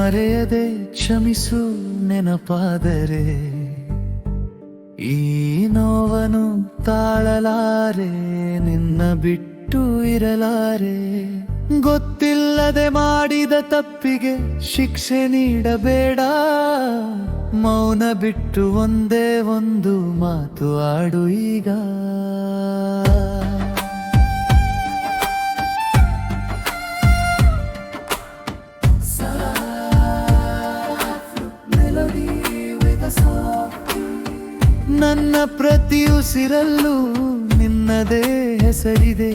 ಮರೆಯದೆ ಕ್ಷಮಿಸು ನೆನಪಾದರೆ ಈ ನೋವನ್ನು ತಾಳಲಾರೆ, ನಿನ್ನ ಬಿಟ್ಟು ಇರಲಾರೆ. ಗೊತ್ತಿಲ್ಲದೆ ಮಾಡಿದ ತಪ್ಪಿಗೆ ಶಿಕ್ಷೆ ನೀಡಬೇಡ, ಮೌನ ಬಿಟ್ಟು ಒಂದೇ ಒಂದು ಮಾತು ಆಡು ಈಗ. ನನ್ನ ಪ್ರತಿ ಉಸಿರಲ್ಲೂ ನಿನ್ನದೇ ಹೆಸರಿದೆ,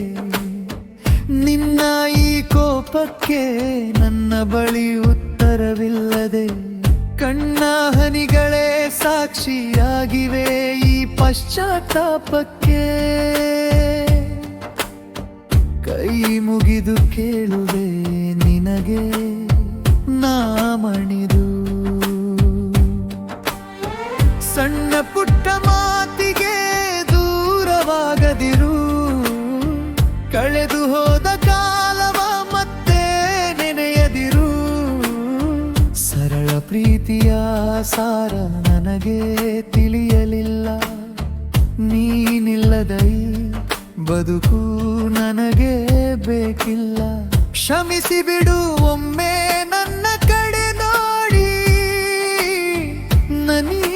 ನಿನ್ನ ಈ ಕೋಪಕ್ಕೆ ನನ್ನ ಬಳಿ ಉತ್ತರವಿಲ್ಲದೆ. ಕಣ್ಣ ಹನಿಗಳೇ ಸಾಕ್ಷಿಯಾಗಿವೆ ಈ ಪಶ್ಚಾತ್ತಾಪಕ್ಕೆ. ಕೈ ಮುಗಿದು ಕೇಳುವೆ ನಿನಗೆ ನಾ ಮಣಿದು. ಸಣ್ಣ ಪುಟ್ಟ ಮಾತಿಗೆ ದೂರವಾಗದಿರು, ಕಳೆದು ಹೋದ ಕಾಲವ ಮತ್ತೆ ನೆನೆಯದಿರು. ಸರಳ ಪ್ರೀತಿಯ ಸಾರ ನನಗೆ ತಿಳಿಯಲಿಲ್ಲ, ನೀನಿಲ್ಲದ ಈ ಬದುಕು ನನಗೆ ಬೇಕಿಲ್ಲ. ಕ್ಷಮಿಸಿ ಬಿಡು ಒಮ್ಮೆ ನನ್ನ ಕಡೆ ನೋಡಿ, ನನ್ನೀ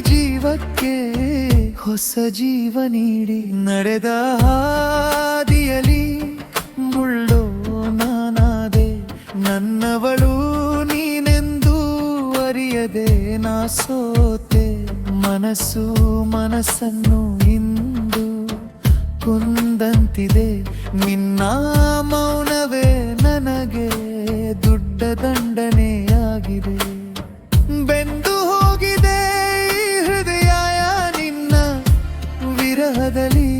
ಜೀವಕ್ಕೆ ಹೊಸ ಜೀವ ನೀಡಿ. ನಡೆದ ಹಾದಿಯಲಿ ಮುಳ್ಳೋ ನಾನಾದೆ, ನನ್ನವಳು ನೀನೆಂದು ಅರಿಯದೆ ನಾ ಸೋತೆ. ಮನಸ್ಸನ್ನು ಇಂದು ಕೊಂದಂತಿದೆ, ನಿನ್ನ ಮೌನವೇ ನನಗೆ ದೊಡ್ಡ ದಂಡನೆಯಾಗಿದೆ. ಬೆಂದು ಹೋಗಿದೆ ಈ ಹೃದಯ ನಿನ್ನ ವಿರಹದಲ್ಲಿ,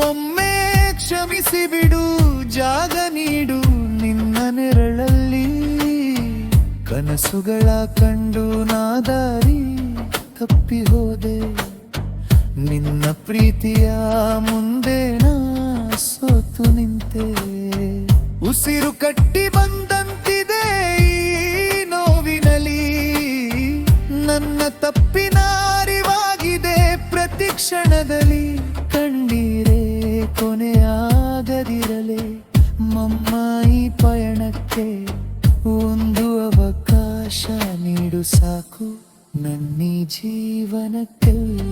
ಒಮ್ಮೆ ಕ್ಷಮಿಸಿ ಬಿಡು, ಜಾಗ ನೀಡು ನಿನ್ನ ನೆರಳಲ್ಲಿ. ಕನಸುಗಳ ಕಂಡು ನಾ ದಾರಿ ತಪ್ಪಿ ಹೋದೆ, ನಿನ್ನ ಪ್ರೀತಿಯ ಮುಂದೆ ನಾ ಸೋತು ನಿಂತೆ. ಉಸಿರು ಕಟ್ಟಿ ಬಂದಂತಿದೆ ಈ ನೋವಿನಲಿ, ನನ್ನ ತಪ್ಪಿನ ಅರಿವಾಗಿದೆ ಪ್ರತಿ ಕ್ಷಣದಲ್ಲಿ. ಕಣ್ಣೀರೇ ಕೊನೆಯಾಗದಿರಲಿ ಮಮ್ಮ, ಈ ಪಯಣಕ್ಕೆ ಒಂದು ಅವಕಾಶ ನೀಡು ಸಾಕು ನನ್ನೀ ಜೀವನಕ್ಕೆಲ್ಲ.